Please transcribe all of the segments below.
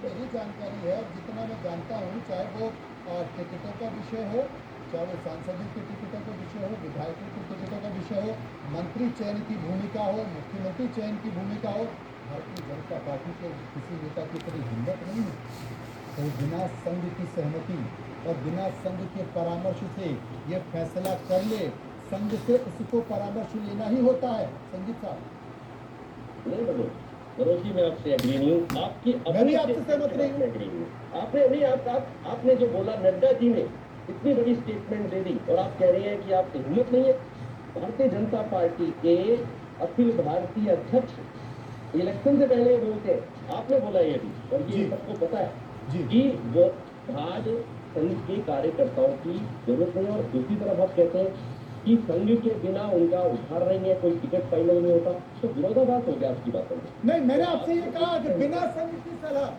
मेरी जानकारी है, और जितना मैं जानता हूँ, चाहे वो टिकटों का विषय हो, चाहे वो सांसदों के टिकटों का विषय हो, विधायकों के टिकटों का विषय हो, मंत्री चयन की भूमिका हो, मुख्यमंत्री चयन की भूमिका हो, भारतीय जनता पार्टी के किसी नेता की इतनी हिम्मत नहीं है तो बिना संघ की सहमति और बिना संघ के परामर्श से ये फैसला कर ले। संघ से उसको परामर्श लेना ही होता है। संजीत साहब, नहीं मनोज जी, मैं आपसे एग्री नहीं हूँ। आपकी मैं भी अपनी आपसे सहमत नहीं हूँ। एग्री नहीं हूँ। आपने नहीं आपने जो बोला, नड्डा जी ने इतनी बड़ी स्टेटमेंट दे दी और आप कह रहे हैं कि आपकी हिम्मत नहीं है। भारतीय जनता पार्टी के अखिल भारतीय अध्यक्ष इलेक्शन से पहले बोलते हैं, आपने बोला ये भी, और ये जी। सबको पता है जी। कि वो आज संघ के कार्यकर्ताओं की जरूरत नहीं है। और दूसरी तरफ आप कहते हैं कि संघ के बिना उनका उधार नहीं है, कोई टिकट फाइनल नहीं होता, तो विरोधाभास हो गया आपकी बातों में। नहीं, मैंने आपसे ये कहा कि बिना संघ की सलाह,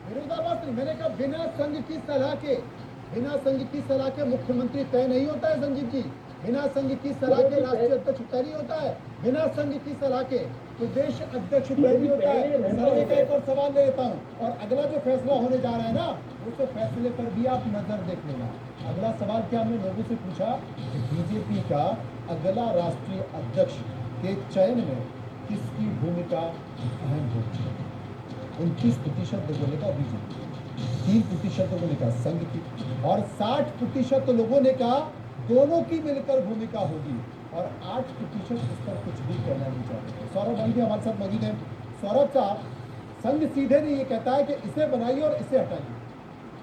विरोधाभास नहीं, मैंने कहा बिना संघ की सलाह के, बिना संघ की सलाह के मुख्यमंत्री तय नहीं होता है संजीव जी। बिना संघ की सलाह के राष्ट्रीय अध्यक्ष तय नहीं होता है। बिना संघ की सलाह के प्रदेश अध्यक्ष तय नहीं होता है। सर, एक और सवाल ले लेता हूँ, और अगला जो फैसला होने जा रहा है ना, उस फैसले पर भी आप नजर देख लेना। अगला सवाल क्या हमने लोगों से पूछा कि बीजेपी का अगला राष्ट्रीय अध्यक्ष के चयन में किसकी भूमिका अहम होगी। 29% लोगों ने कहा बीजेपी, 3% लोगों ने कहा संघ की, और 60% लोगों ने कहा दोनों की मिलकर भूमिका होगी, और 8% इस पर कुछ भी कहना नहीं चाहते। सौरभ भाई भी हमारे साथ मौजूद हैं। सौरभ साहब, संघ सीधे नहीं ये कहता है कि इसे बनाइए और इसे हटाइए,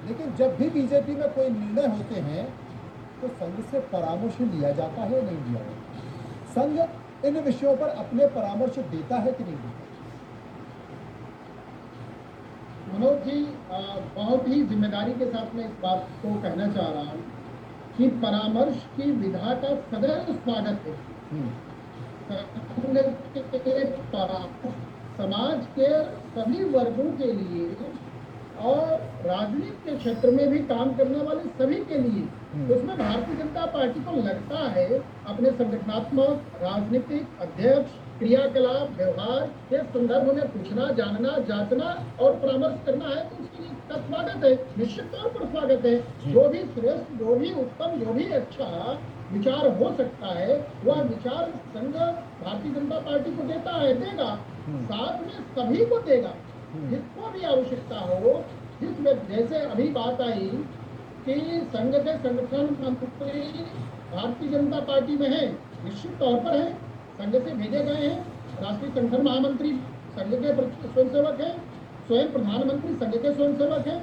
लेकिन जब भी बीजेपी में कोई निर्णय होते हैं तो संघ से परामर्श लिया जाता है, नहीं लिया जाता। संघ इन विषयों पर अपने परामर्श देता है कि नहीं देता। मनोज जी, बहुत ही जिम्मेदारी के साथ मैं इस बात को कहना चाह रहा हूँ कि परामर्श की विधा का सदैव स्वागत है। समाज के सभी वर्गों के लिए और राजनीति के क्षेत्र में भी काम करने वाले सभी के लिए, उसमें भारतीय जनता पार्टी को लगता है अपने संगठनात्मक, राजनीतिक, अध्यक्ष, क्रियाकलाप, व्यवहार के संदर्भ में पूछना, जानना, जांचना और परामर्श करना है, तो उसके लिए इसका स्वागत है, निश्चित तौर पर स्वागत है। जो भी श्रेष्ठ, जो भी उत्तम, जो भी अच्छा विचार हो सकता है, वह विचार संघ भारतीय जनता पार्टी को देता है, देगा, साथ में सभी को देगा, जिसको भी आवश्यकता हो। जैसे अभी बात आई कि संघ के संगठन मंत्री भारतीय जनता पार्टी में है, निश्चित तौर पर है, संघ से भेजे गए हैं। राष्ट्रीय संगठन महामंत्री संघ के स्वयंसेवक हैं, स्वयं प्रधानमंत्री संघ के स्वयंसेवक हैं,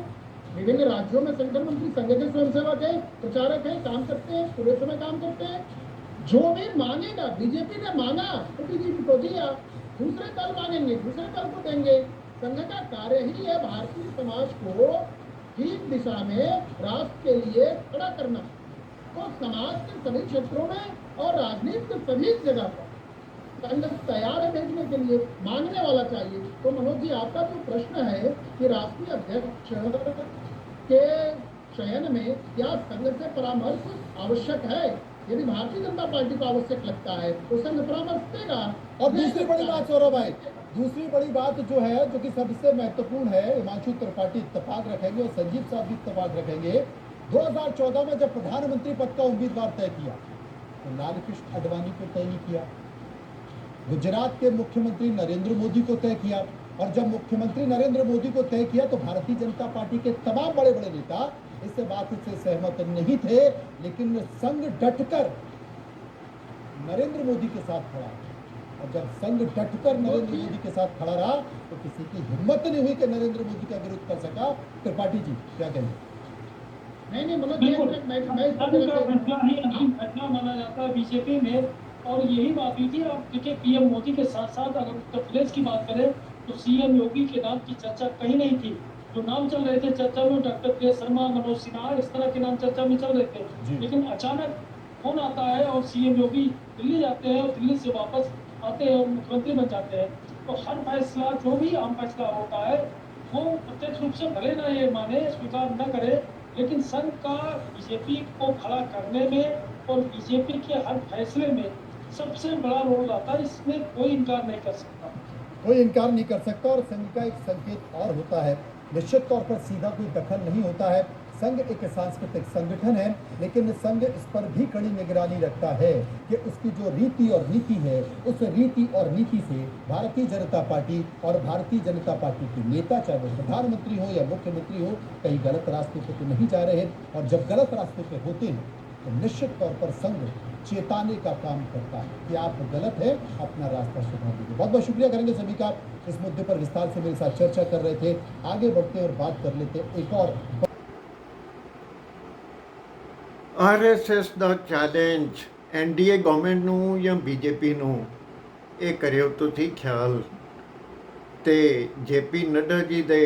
विभिन्न राज्यों में संगठन मंत्री संघ के स्वयंसेवक हैं, प्रचारक हैं, काम करते हैं, पूरे समय काम करते हैं। जो भी मांगेगा, बीजेपी ने मांगा तो बीजेपी को दिया, दूसरे कल मांगेंगे, दूसरे कल को देंगे। संघ का कार्य ही है भारतीय समाज को ठीक दिशा में राष्ट्र के लिए खड़ा करना। तो समाज के सभी क्षेत्रों में और राजनीति के सभी जगह पर संघ तैयार है भेजने के लिए, मांगने वाला चाहिए। तो मनोज जी, आपका जो प्रश्न है कि राष्ट्रीय अध्यक्ष के चयन में क्या संघ से परामर्श आवश्यक है, यदि भारतीय जनता पार्टी को आवश्यक लगता है तो संघ परामर्श देगा। और दूसरी बड़ी बात सौरभ भाई, दूसरी बड़ी बात जो है, जो कि सबसे महत्वपूर्ण है, हिमांशु त्रिपाठी इत्तेफाक रखेंगे और संजीव साहब भी इत्तेफाक रखेंगे। 2014 में जब प्रधानमंत्री पद का उम्मीदवार तय किया तो लाल कृष्ण आडवाणी को तय नहीं किया, गुजरात के मुख्यमंत्री नरेंद्र मोदी को तय किया, और जब मुख्यमंत्री नरेंद्र मोदी को तय किया तो भारतीय जनता पार्टी के तमाम बड़े बड़े नेता इस बात से सहमत नहीं थे, लेकिन संघ डटकर नरेंद्र मोदी के साथ खड़ा, और जब संघ डटकर नरेंद्र मोदी के साथ खड़ा रहा तो किसी की हिम्मत नहीं हुई कि नरेंद्र मोदी का विरोध कर सका। त्रिपाठी जी क्या कहेंगे? नहीं मतलब फैसला ही अंतिम फैसला माना जाता है बीजेपी में, और यही बात हुई थी। आप देखिए, पीएम मोदी के साथ साथ अगर उत्तर प्रदेश की बात करें तो सीएम योगी के नाम की चर्चा कहीं नहीं थी। जो नाम चल रहे थे चर्चा में, डॉक्टर के शर्मा, मनोज सिन्हा, इस तरह के नाम चर्चा में चल रहे थे, लेकिन अचानक फोन आता है और सीएम योगी दिल्ली जाते हैं और दिल्ली से वापस आते हैं और मुख्यमंत्री बन जाते हैं। तो हर फैसला, जो भी आम फैसला होता है, वो प्रत्यक्ष रूप से भले ना ये माने, स्वीकार न करे, लेकिन संघ का बीजेपी को खड़ा करने में और बीजेपी के हर फैसले में सबसे बड़ा रोल आता है, इसमें कोई इनकार नहीं कर सकता। कोई इनकार नहीं कर सकता। और संघ का एक संकेत और होता है, निश्चित तौर पर सीधा कोई दखल नहीं होता है। संघ एक सांस्कृतिक संगठन है, लेकिन संघ इस पर भी कड़ी निगरानी रखता है कि उसकी जो रीति और नीति है, उस रीति और नीति से भारतीय जनता पार्टी और भारतीय जनता पार्टी के नेता, चाहे वो प्रधानमंत्री हो या मुख्यमंत्री हो, कहीं गलत रास्ते पे तो नहीं जा रहे। और जब गलत रास्ते पे होते हैं तो निश्चित तौर पर संघ चेताने का काम करता है कि आप गलत है, अपना रास्ता सुधार दीजिए। बहुत बहुत शुक्रिया करेंगे सभी का। इस मुद्दे पर विस्तार से मेरे साथ चर्चा कर रहे थे। आगे बढ़ते और बात कर लेते एक और RSS ਦਾ ਚੈਲੰਜ NDA ਗਵਰਨਮੈਂਟ ਨੂੰ ਜਾਂ BJP ਨੂੰ, ਇਹ ਕਰਿਓ ਤੁਸੀਂ ਖਿਆਲ। ਤੇ JP ਨੱਡਾ ਜੀ ਦੇ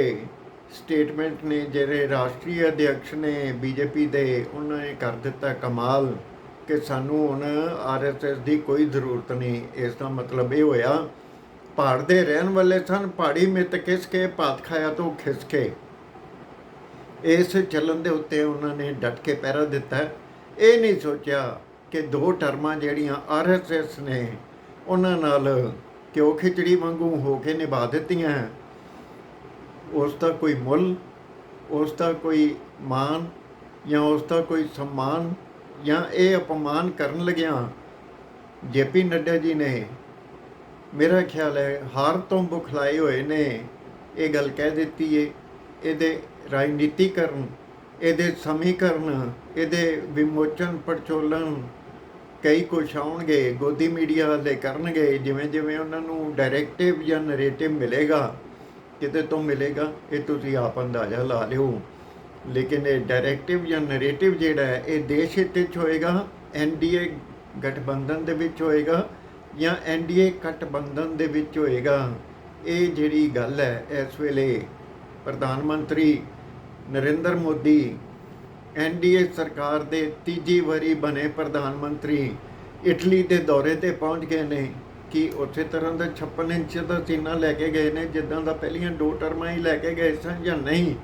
ਸਟੇਟਮੈਂਟ ਨੇ, ਜਿਹੜੇ ਰਾਸ਼ਟਰੀ ਅਧਿਕਸ਼ ਨੇ BJP ਦੇ, ਉਹਨਾਂ ਨੇ ਕਰ ਦਿੱਤਾ ਕਮਾਲ ਕਿ ਸਾਨੂੰ ਹੁਣ RSS ਦੀ ਕੋਈ ਜ਼ਰੂਰਤ ਨਹੀਂ। ਇਸ ਦਾ ਮਤਲਬ ਇਹ ਹੋਇਆ ਪਹਾੜ ਦੇ ਰਹਿਣ ਵਾਲੇ ਸਨ, ਪਹਾੜੀ ਮਿੱਤ ਕਿਸ ਕੇ ਭਾਤ ਖਾਇਆ ਤੋਂ ਖਿਸ ਕੇ। ਇਸ ਚੱਲਣ ਦੇ ਉੱਤੇ ਉਹਨਾਂ ਨੇ ਡਟ ਕੇ ਪਹਿਰਾ ਦਿੱਤਾ। ਇਹ ਨਹੀਂ ਸੋਚਿਆ ਕਿ 2 ਟਰਮਾਂ ਜਿਹੜੀਆਂ RSS ਨੇ ਉਹਨਾਂ ਨਾਲ ਘਿਓ ਖਿਚੜੀ ਵਾਂਗੂ ਹੋ ਕੇ ਨਿਭਾ ਦਿੱਤੀਆਂ, ਉਸ ਦਾ ਕੋਈ ਮੁੱਲ, ਉਸ ਦਾ ਕੋਈ ਮਾਣ ਜਾਂ ਉਸ ਦਾ ਕੋਈ ਸਨਮਾਨ ਜਾਂ ਇਹ ਅਪਮਾਨ ਕਰਨ ਲੱਗਿਆਂ JP ਨੱਡਾ ਜੀ ਨੇ, ਮੇਰਾ ਖਿਆਲ ਹੈ ਹਾਰ ਤੋਂ ਬੁਖਲਾਏ ਹੋਏ ਨੇ, ਇਹ ਗੱਲ ਕਹਿ ਦਿੱਤੀ ਏ। ਇਹਦੇ ਰਾਜਨੀਤੀਕਰਨ, ਇਹਦੇ ਸਮੀਕਰਨ, ਇਹਦੇ ਵਿਮੋਚਨ ਪੜਚੋਲਣ ਕਈ ਕੁਛ ਆਉਣਗੇ, ਗੋਦੀ ਮੀਡੀਆ ਵਾਲੇ ਕਰਨਗੇ। ਜਿਵੇਂ ਜਿਵੇਂ ਉਹਨਾਂ ਨੂੰ ਡਾਇਰੈਕਟਿਵ ਜਾਂ ਨਰੇਟਿਵ ਮਿਲੇਗਾ, ਕਿਤੇ ਤੋਂ ਮਿਲੇਗਾ, ਇਹ ਤੁਸੀਂ ਆਪ ਅੰਦਾਜ਼ਾ ਲਾ ਲਿਓ। ਲੇਕਿਨ ਇਹ ਡਾਇਰੈਕਟਿਵ ਜਾਂ ਨਰੇਟਿਵ ਜਿਹੜਾ ਹੈ, ਇਹ ਦੇਸ਼ ਹਿੱਤ ਵਿੱਚ ਹੋਏਗਾ, NDA ਗਠਬੰਧਨ ਦੇ ਵਿੱਚ ਹੋਏਗਾ ਜਾਂ NDA ਗਠਬੰਧਨ ਦੇ ਵਿੱਚ ਹੋਏਗਾ। ਇਹ ਜਿਹੜੀ ਗੱਲ ਹੈ, ਇਸ ਵੇਲੇ ਪ੍ਰਧਾਨ ਮੰਤਰੀ ਨਰਿੰਦਰ ਮੋਦੀ NDA ਸਰਕਾਰ ਦੇ 3ਜੀ ਵਾਰੀ ਬਣੇ ਪ੍ਰਧਾਨ ਮੰਤਰੀ ਇਟਲੀ ਦੇ ਦੌਰੇ 'ਤੇ ਪਹੁੰਚ ਗਏ ਨੇ। ਕਿ ਉਸੇ ਤਰ੍ਹਾਂ ਦਾ 56 ਇੰਚ ਦਾ ਸੀਨਾ ਲੈ ਕੇ ਗਏ ਨੇ ਜਿੱਦਾਂ ਦਾ ਪਹਿਲੀਆਂ 2 ਟਰਮਾਂ ਹੀ ਲੈ ਕੇ ਗਏ ਸਨ ਜਾਂ ਨਹੀਂ?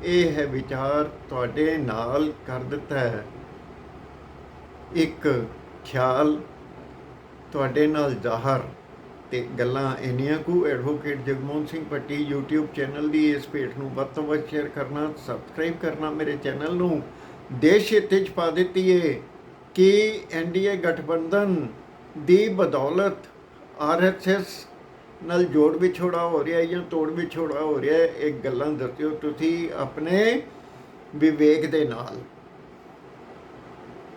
ਇਹ ਹੈ ਵਿਚਾਰ ਤੁਹਾਡੇ ਨਾਲ ਕਰ ਦਿੱਤਾ ਹੈ, ਇੱਕ ਖਿਆਲ ਤੁਹਾਡੇ ਨਾਲ ਜ਼ਾਹਰ। ਤੇ ਗੱਲਾਂ ਇੰਨੀਆਂ ਕੁ। Advocate Jagmohan Singh Bhatti YouTube channel ਦੀ ਇਸ ਭੇਟ ਨੂੰ ਵੱਧ ਤੋਂ ਵੱਧ ਸ਼ੇਅਰ ਕਰਨਾ, ਸਬਸਕ੍ਰਾਈਬ ਕਰਨਾ ਮੇਰੇ ਚੈਨਲ ਨੂੰ। ਦੇਸ਼ ਹਿੱਤ 'ਚ ਪਾ ਦਿੱਤੀ ਏ ਕਿ NDA ਗਠਬੰਧਨ ਦੀ ਬਦੌਲਤ RSS ਨਾਲ ਜੋੜ ਵਿਛੋੜਾ ਹੋ ਰਿਹਾ ਜਾਂ ਤੋੜ ਵਿਛੋੜਾ ਹੋ ਰਿਹਾ। ਇਹ ਗੱਲਾਂ ਦੱਸਿਓ ਤੁਸੀਂ ਆਪਣੇ ਵਿਵੇਕ ਦੇ ਨਾਲ।